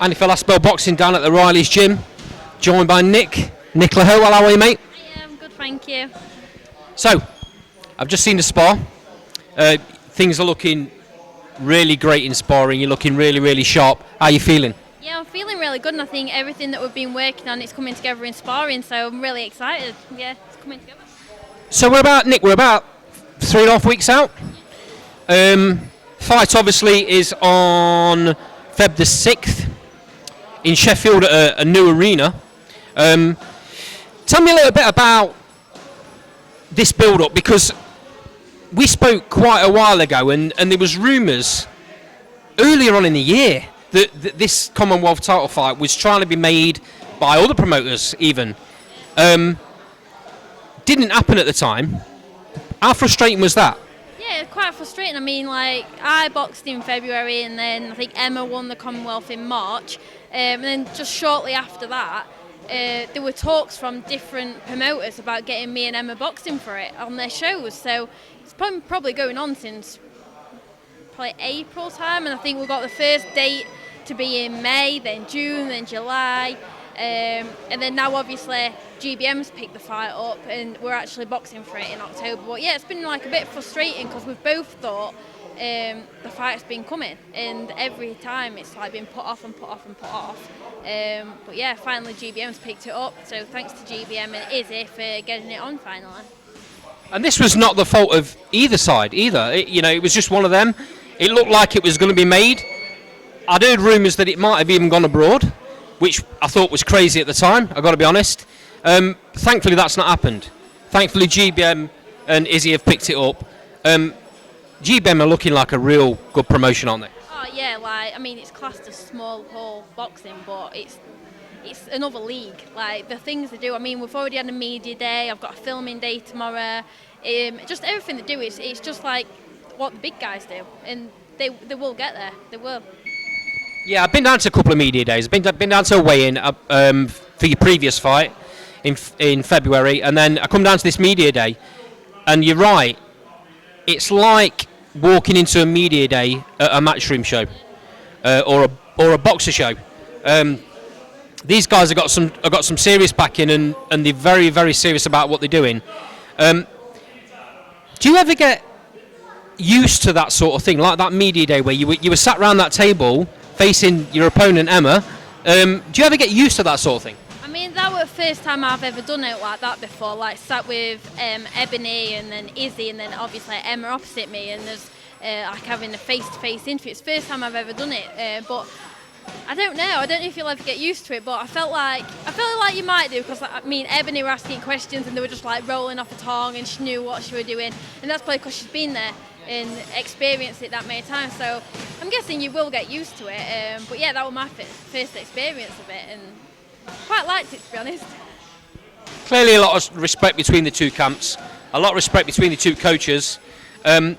NFL Spell Boxing down at the Riley's gym, joined by Nicola Hopewell. How are you, mate? Yeah, I'm good, thank you. So, I've just seen the spar. Things are looking really great in sparring. You're looking really, really sharp. How are you feeling? Yeah, I'm feeling really good, and I think everything that we've been working on, it's coming together in sparring, so I'm really excited. Yeah, it's coming together. So we're about 3.5 weeks out. Fight obviously is on Feb the 6th in Sheffield at a new arena. Tell me a little bit about this build-up, because we spoke quite a while ago and there was rumours earlier on in the year that this Commonwealth title fight was trying to be made by other promoters even. Didn't happen at the time. How frustrating was that? Yeah, it's quite frustrating. I mean, like, I boxed in February, and then I think Emma won the Commonwealth in March. And then just shortly after that, there were talks from different promoters about getting me and Emma boxing for it on their shows. So it's probably going on since probably April time, and I think we got the first date to be in May, then June, then July. And then now obviously GBM's picked the fight up and we're actually boxing for it in October. But yeah, it's been like a bit frustrating because we've both thought the fight's been coming, and every time it's like been put off and put off and put off. But yeah, finally GBM's picked it up, so thanks to GBM and Izzy for getting it on finally. And this was not the fault of either side either. It was just one of them. It looked like it was going to be made. I'd heard rumours that it might have even gone abroad, which I thought was crazy at the time, I've got to be honest. Thankfully that's not happened. Thankfully GBM and Izzy have picked it up. GBM are looking like a real good promotion, aren't they? Oh yeah, like, I mean, it's classed as small hall boxing, but it's another league. Like, the things they do, I mean, we've already had a media day, I've got a filming day tomorrow. Just everything they do, it's just like what the big guys do, and they will get there, they will. Yeah, I've been down to a couple of media days. I've been down to a weigh-in for your previous fight in February, and then I come down to this media day, and you're right, it's like walking into a media day at a Matchroom show or a boxer show. These guys have got some serious backing, and they're very, very serious about what they're doing. Do you ever get used to that sort of thing, like that media day where you were sat around that table facing your opponent Emma? Do you ever get used to that sort of thing? I mean, that was the first time I've ever done it like that before, like sat with Ebony and then Izzy and then obviously Emma opposite me, and there's like having a face-to-face interview. It's the first time I've ever done it, but I don't know if you'll ever get used to it, but I felt like you might do, because I mean, Ebony were asking questions and they were just like rolling off the tongue, and she knew what she was doing, and that's probably because she's been there and experienced it that many times, so I'm guessing you will get used to it. But yeah, that was my first experience of it, and quite liked it, to be honest. Clearly a lot of respect between the two camps, a lot of respect between the two coaches. There's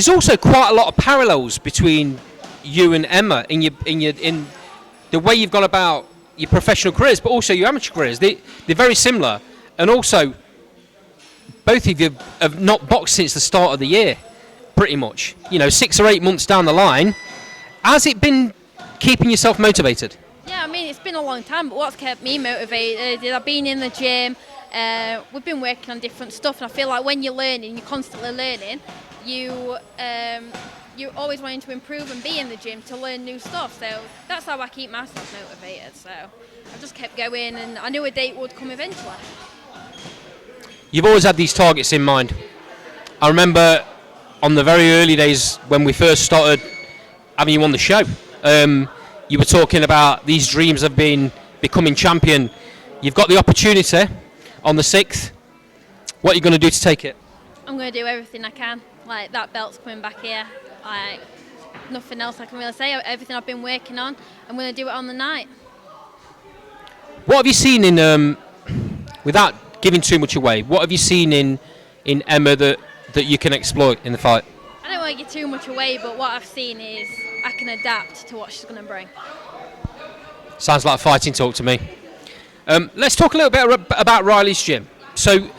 also quite a lot of parallels between you and Emma in the way you've gone about your professional careers, but also your amateur careers. They're very similar, and also both of you have not boxed since the start of the year, pretty much. 6 or 8 months down the line. Has it been keeping yourself motivated? Yeah, I mean, it's been a long time, but what's kept me motivated is I've been in the gym, we've been working on different stuff, and I feel like when you're learning, you're constantly learning, you're always wanting to improve and be in the gym to learn new stuff, so that's how I keep myself motivated. So I just kept going, and I knew a date would come eventually. You've always had these targets in mind. I remember on the very early days when we first started having you on the show, you were talking about these dreams of becoming champion. You've got the opportunity on the 6th. What are you going to do to take it? I'm going to do everything I can. Like, that belt's coming back here. Like, nothing else I can really say. Everything I've been working on, I'm going to do it on the night. What have you seen in, without giving too much away, what have you seen in Emma that you can exploit in the fight? I don't want to give too much away, but what I've seen is I can adapt to what she's going to bring. Sounds like fighting talk to me. Let's talk a little bit about Riley's gym. So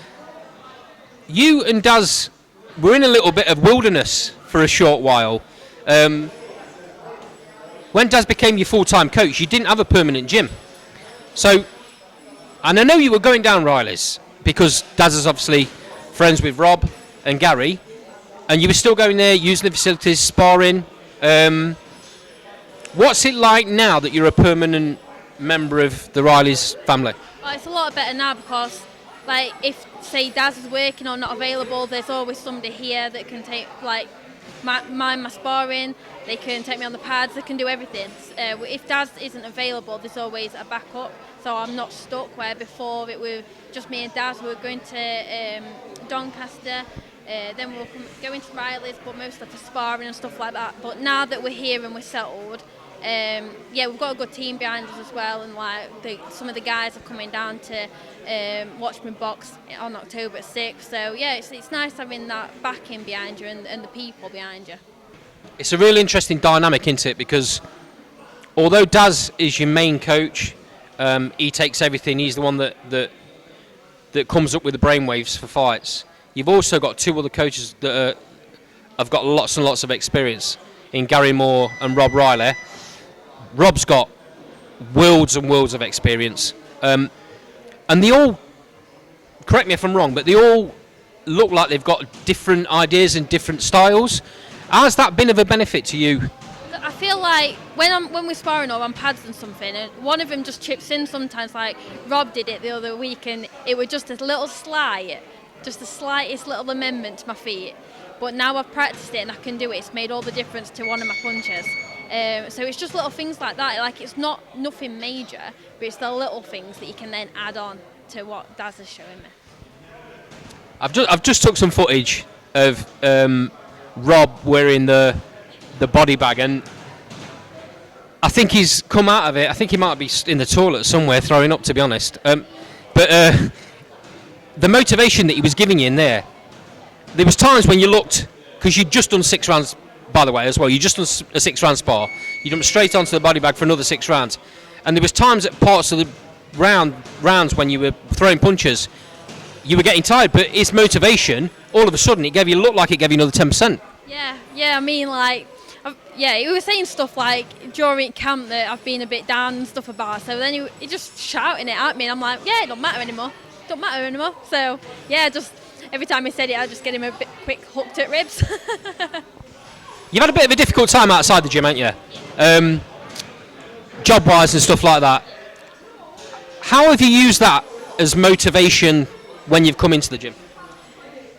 you and Daz were in a little bit of wilderness for a short while. when Daz became your full-time coach, you didn't have a permanent gym. So, and I know you were going down Riley's because Daz is obviously friends with Rob and Gary, and you were still going there, using the facilities, sparring. What's it like now that you're a permanent member of the Riley's family? Well, it's a lot better now because, like, if say Daz is working or not available, there's always somebody here that can take my sparring. They can take me on the pads. They can do everything. If Daz isn't available, there's always a backup. So I'm not stuck where before it was just me and Daz. We were going to Doncaster. Then we were going to Riley's, but mostly for sparring and stuff like that. But now that we're here and we're settled, we've got a good team behind us as well, and some of the guys are coming down to watch me box on October 6th. So yeah, it's nice having that backing behind you and the people behind you. It's a really interesting dynamic, isn't it? Because although Daz is your main coach, he takes everything. He's the one that comes up with the brainwaves for fights. You've also got two other coaches that have got lots and lots of experience in Gary Moore and Rob Riley. Rob's got worlds and worlds of experience. And they all, correct me if I'm wrong, but they all look like they've got different ideas and different styles. Has that been of a benefit to you? I feel like when we're sparring or on pads and something, and one of them just chips in sometimes, like Rob did it the other week, and it was just a little slide, just the slightest little amendment to my feet. But now I've practiced it and I can do it. It's made all the difference to one of my punches. So it's just little things like that. Like, it's not nothing major, but it's the little things that you can then add on to what Daz is showing me. I've just took some footage of Rob wearing the body bag, and I think he's come out of it. I think he might be in the toilet somewhere throwing up, to be honest. But the motivation that he was giving you in there was times when you looked, because you'd just done 6 rounds, by the way, as well. You just done a 6-round spar. You jumped straight onto the body bag for another 6 rounds. And there was times at parts of the rounds when you were throwing punches, you were getting tired. But his motivation, all of a sudden, it looked like it gave you another 10%. Yeah. I mean, like, he was saying stuff like during camp that I've been a bit down and stuff about. So then he just shouting it at me, and I'm like, yeah, it don't matter anymore. So yeah, just every time he said it, I just get him a bit quick hooked at ribs. You've had a bit of a difficult time outside the gym, haven't you? Job-wise and stuff like that. How have you used that as motivation when you've come into the gym?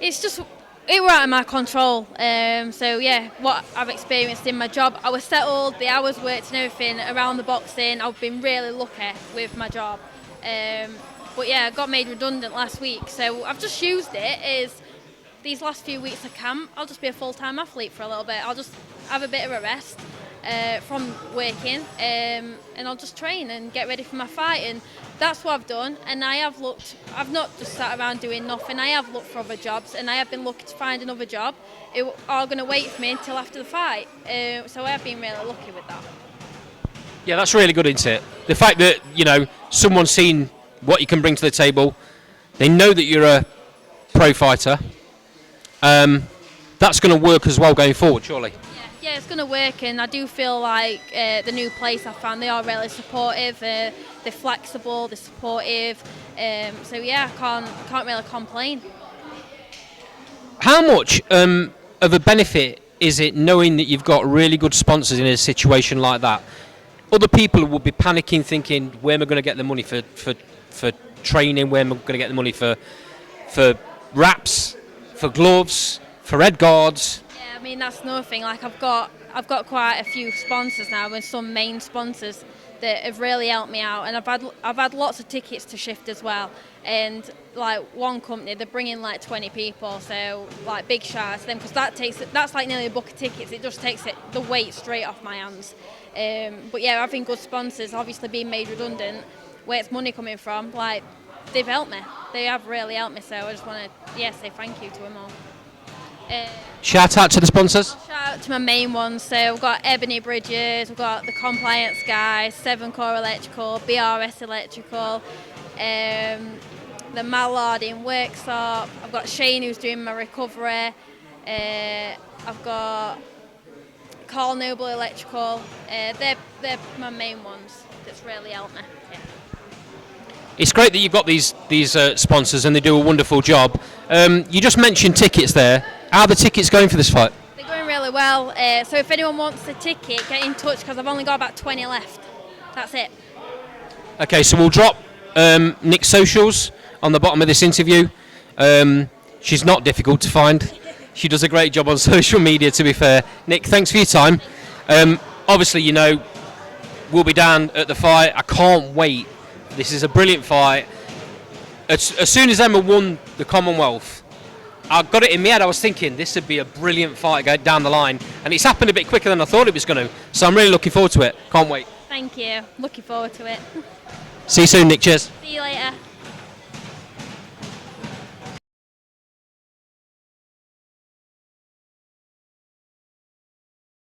It's just, it were out of my control. So yeah, what I've experienced in my job, I was settled, the hours worked and everything around the boxing. I've been really lucky with my job. But yeah, I got made redundant last week, so I've just used it as these last few weeks of camp, I'll just be a full-time athlete for a little bit. I'll just have a bit of a rest from working, and I'll just train and get ready for my fight. And that's what I've done. And I've not just sat around doing nothing. I have looked for other jobs, and I have been looking to find another job. It are going to wait for me until after the fight. So I have been really lucky with that. Yeah, that's really good, isn't it? The fact that, someone's seen what you can bring to the table, they know that you're a pro fighter. That's going to work as well going forward, surely. Yeah, it's going to work, and I do feel like the new place I found, they are really supportive. They're flexible, they're supportive. So yeah, I can't really complain. How much of a benefit is it knowing that you've got really good sponsors in a situation like that? Other people will be panicking, thinking, where am I going to get the money for training? Where am I going to get the money for wraps, for gloves, for head guards? Yeah, I mean, that's another thing. Like, I've got quite a few sponsors now, and some main sponsors that have really helped me out. And I've had lots of tickets to shift as well. And like one company, they're bringing like 20 people, so like big shout out to them, because that's like nearly a book of tickets. It just takes the weight straight off my hands. But yeah, having good sponsors, obviously being made redundant, where's money coming from? Like, they've helped me. They have really helped me. So I just want to say thank you to them all. Shout out to the sponsors. Shout out to my main ones. So we've got Ebony Bridges, we've got the Compliance Guys, 7 Core Electrical, BRS Electrical, the Mallard in Worksop. I've got Shane who's doing my recovery. I've got Call Noble Electrical. They're my main ones that's really helped me. Yeah. It's great that you've got these sponsors and they do a wonderful job. You just mentioned tickets there. How are the tickets going for this fight? They're going really well. So if anyone wants a ticket, get in touch because I've only got about 20 left. That's it. Okay, so we'll drop Nick's socials on the bottom of this interview. She's not difficult to find. She does a great job on social media, to be fair. Nick, thanks for your time. Obviously, you know, we'll be down at the fight. I can't wait. This is a brilliant fight. As soon as Emma won the Commonwealth, I got it in my head. I was thinking this would be a brilliant fight going down the line. And it's happened a bit quicker than I thought it was going to. So I'm really looking forward to it. Can't wait. Thank you. Looking forward to it. See you soon, Nick. Cheers.